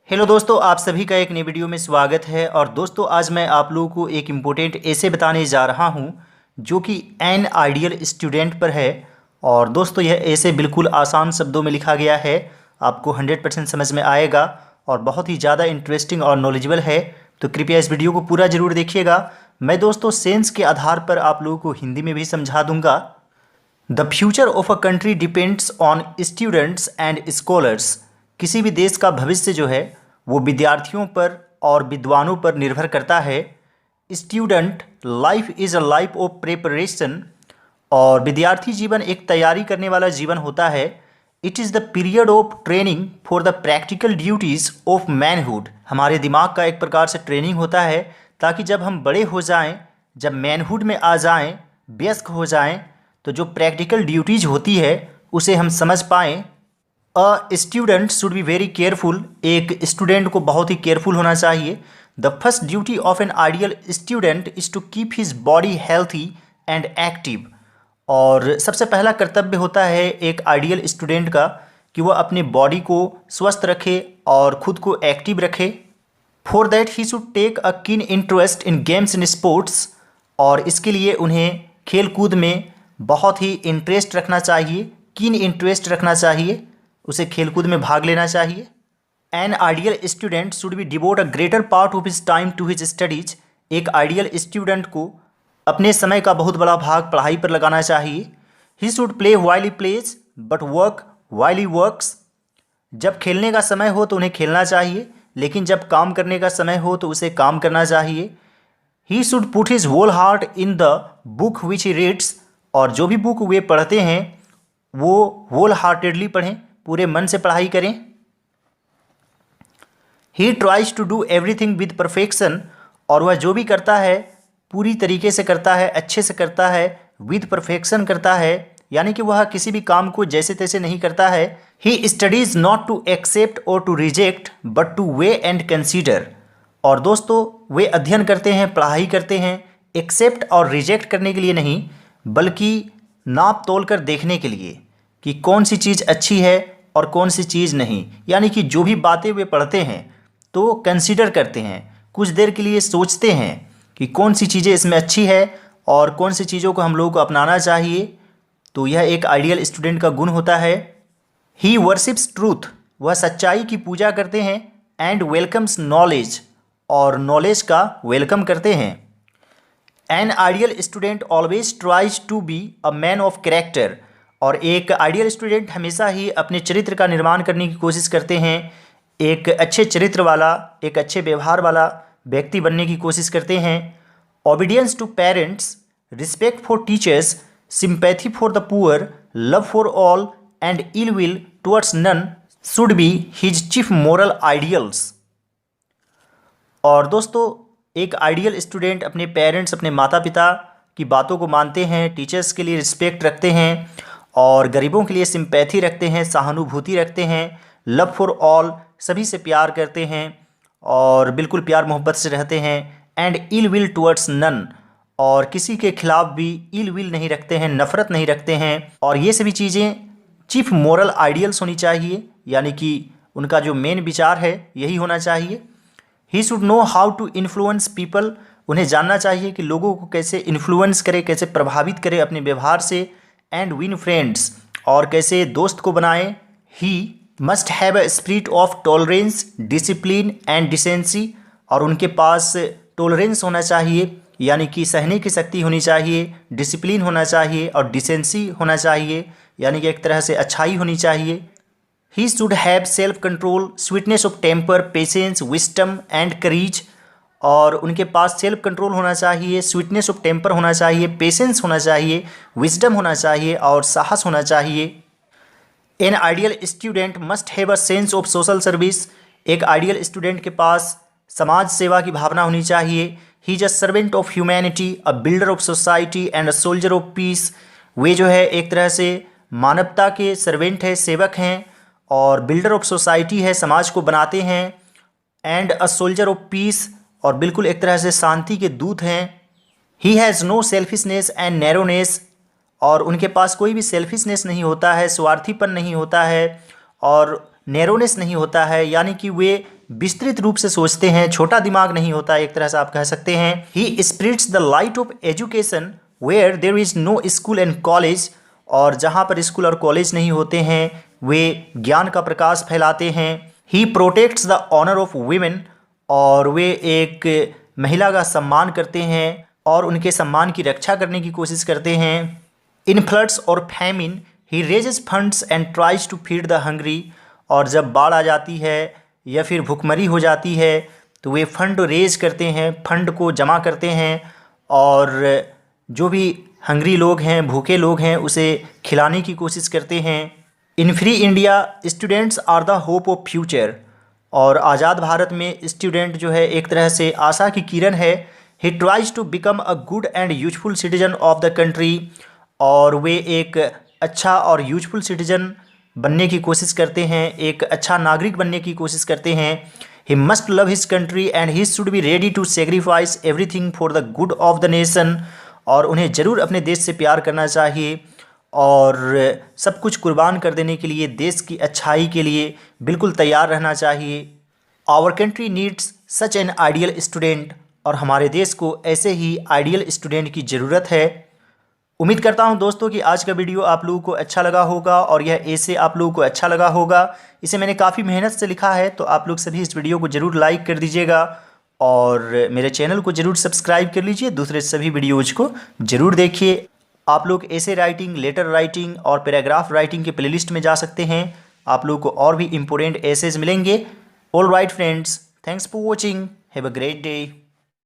Hello दोस्तों, आप सभी का एक नई वीडियो में स्वागत है। और दोस्तों, आज मैं आप लोगों को एक इम्पोर्टेंट ऐसे बताने जा रहा हूं जो कि एन आइडियल स्टूडेंट पर है। और दोस्तों, यह ऐसे बिल्कुल आसान शब्दों में लिखा गया है, आपको 100% समझ में आएगा और बहुत ही ज़्यादा इंटरेस्टिंग और नॉलेजेबल है। तो कृपया इस वीडियो को पूरा ज़रूर देखिएगा। मैं दोस्तों सेंस के आधार पर आप लोगों को हिंदी में भी समझा दूंगा। The future of a country depends on students and scholars. किसी भी देश का भविष्य जो है वो विद्यार्थियों पर और विद्वानों पर निर्भर करता है। Student life is a life of preparation. और विद्यार्थी जीवन एक तैयारी करने वाला जीवन होता है। It is the period of training for the practical duties of manhood. हमारे दिमाग का एक प्रकार से ट्रेनिंग होता है ताकि जब हम बड़े हो जाएं, जब मैनहुड में आ जाएं, वयस्क हो जाएं, तो जो प्रैक्टिकल ड्यूटीज़ होती है उसे हम समझ पाएँ। A student should be very careful. एक स्टूडेंट को बहुत ही केयरफुल होना चाहिए। The first duty of an ideal student is to keep his body healthy and active. और सबसे पहला कर्तव्य होता है एक आइडियल स्टूडेंट का कि वह अपने बॉडी को स्वस्थ रखे और खुद को एक्टिव रखे। For that he should take a keen interest in games and sports. और इसके लिए उन्हें खेल कूद में बहुत ही इंटरेस्ट रखना चाहिए, कीन इंटरेस्ट रखना चाहिए, उसे खेलकूद में भाग लेना चाहिए। An ideal student should be devote a greater part of his time to his studies. एक आइडियल स्टूडेंट को अपने समय का बहुत बड़ा भाग पढ़ाई पर लगाना चाहिए। He should play while he plays but work while he works. जब खेलने का समय हो तो उन्हें खेलना चाहिए, लेकिन जब काम करने का समय हो तो उसे काम करना चाहिए। He should put his whole heart in the book which he reads. और जो भी बुक वे पढ़ते हैं वो होल हार्टेडली पढ़ें, पूरे मन से पढ़ाई करें। He tries to do everything with perfection. और वह जो भी करता है पूरी तरीके से करता है, अच्छे से करता है, विद परफेक्शन करता है, यानी कि वह किसी भी काम को जैसे तैसे नहीं करता है। He studies not to accept और to reject but to weigh and consider. और दोस्तों, वे अध्ययन करते हैं, पढ़ाई करते हैं, एक्सेप्ट और रिजेक्ट करने के लिए नहीं, बल्कि नाप तोल कर देखने के लिए कि कौन सी चीज़ अच्छी है और कौन सी चीज़ नहीं। यानी कि जो भी बातें वे पढ़ते हैं तो कंसीडर करते हैं, कुछ देर के लिए सोचते हैं कि कौन सी चीज़ें इसमें अच्छी है और कौन सी चीज़ों को हम लोगों को अपनाना चाहिए। तो यह एक आइडियल स्टूडेंट का गुण होता है। He worships truth. वह सच्चाई की पूजा करते हैं। And welcomes knowledge. और नॉलेज का वेलकम करते हैं। An ideal student always tries to be a man of character. और एक आइडियल स्टूडेंट हमेशा ही अपने चरित्र का निर्माण करने की कोशिश करते हैं। एक अच्छे चरित्र वाला, एक अच्छे व्यवहार वाला व्यक्ति बनने की कोशिश करते हैं। Obedience to parents, respect for teachers, sympathy for the poor, love for all and ill will towards none should be his chief moral ideals. और दोस्तों, एक आइडियल स्टूडेंट अपने पेरेंट्स, अपने माता पिता की बातों को मानते हैं, टीचर्स के लिए रिस्पेक्ट रखते हैं और गरीबों के लिए सिंपैथी रखते हैं, सहानुभूति रखते हैं। लव फॉर ऑल, सभी से प्यार करते हैं और बिल्कुल प्यार मोहब्बत से रहते हैं। And ill will towards none, और किसी के खिलाफ भी इल विल नहीं रखते हैं, नफरत नहीं रखते हैं। और ये सभी चीज़ें चीफ मोरल आइडियल्स होनी चाहिए, यानी कि उनका जो मेन विचार है यही होना चाहिए। He should know how to influence people. उन्हें जानना चाहिए कि लोगों को कैसे इन्फ्लुएंस करे, कैसे प्रभावित करे अपने व्यवहार से। एंड विन फ्रेंड्स, और कैसे दोस्त को बनाए। He must have a spirit of tolerance, discipline and decency. और उनके पास टॉलरेंस होना चाहिए, यानी कि सहने की शक्ति होनी चाहिए, डिसिप्लिन होना चाहिए और डिसेंसी होना चाहिए, यानी कि एक तरह से अच्छाई होनी चाहिए। He should have self control, sweetness of temper, patience, wisdom and courage. और उनके पास सेल्फ कंट्रोल होना चाहिए, स्वीटनेस ऑफ टेम्पर होना चाहिए, पेशेंस होना चाहिए, विजडम होना चाहिए और साहस होना चाहिए। An ideal student must have a sense of social service. एक आइडियल स्टूडेंट के पास समाज सेवा की भावना होनी चाहिए। He is a servant of humanity, a builder of society and a soldier of peace. वे जो है एक तरह से मानवता के सर्वेंट है, सेवक हैं, और बिल्डर ऑफ सोसाइटी है, समाज को बनाते हैं। And a soldier of peace, और बिल्कुल एक तरह से शांति के दूत हैं। He has no selfishness and narrowness. और उनके पास कोई भी सेल्फिशनेस नहीं होता है, स्वार्थीपन नहीं होता है और नैरोनेस नहीं होता है, यानी कि वे विस्तृत रूप से सोचते हैं, छोटा दिमाग नहीं होता, एक तरह से आप कह सकते हैं। He spreads the light of education where there is no school and college, और जहाँ पर स्कूल और कॉलेज नहीं होते हैं वे ज्ञान का प्रकाश फैलाते हैं। He protects the honour of women, और वे एक महिला का सम्मान करते हैं और उनके सम्मान की रक्षा करने की कोशिश करते हैं। इन फ्लड्स और famine he raises funds and tries to feed the hungry, और जब बाढ़ आ जाती है या फिर भुखमरी हो जाती है तो वे फंड रेज करते हैं, फंड को जमा करते हैं और जो भी हंग्री लोग हैं, भूखे लोग हैं, उसे खिलाने की कोशिश करते हैं। In free India students are the hope of future, और आज़ाद भारत में स्टूडेंट जो है एक तरह से आशा की किरण है। He tries to become a good and useful citizen of the country, और वे एक अच्छा और यूजफुल सिटीजन बनने की कोशिश करते हैं, एक अच्छा नागरिक बनने की कोशिश करते हैं। He must love his country and he should be ready to sacrifice everything for the good of the nation, और उन्हें ज़रूर अपने देश से प्यार करना चाहिए और सब कुछ कुर्बान कर देने के लिए, देश की अच्छाई के लिए बिल्कुल तैयार रहना चाहिए। Our country needs such an ideal student, और हमारे देश को ऐसे ही आइडियल स्टूडेंट की ज़रूरत है। उम्मीद करता हूं दोस्तों कि आज का वीडियो आप लोगों को अच्छा लगा होगा और यह ऐसे आप लोगों को अच्छा लगा होगा। इसे मैंने काफ़ी मेहनत से लिखा है, तो आप लोग सभी इस वीडियो को ज़रूर लाइक कर दीजिएगा और मेरे चैनल को ज़रूर सब्सक्राइब कर लीजिए। दूसरे सभी वीडियोज़ को ज़रूर देखिए। आप लोग ऐसे राइटिंग, लेटर राइटिंग और पैराग्राफ राइटिंग के प्लेलिस्ट में जा सकते हैं। आप लोगों को और भी इम्पोर्टेंट एसेज मिलेंगे। All right friends, thanks for watching, have a great day.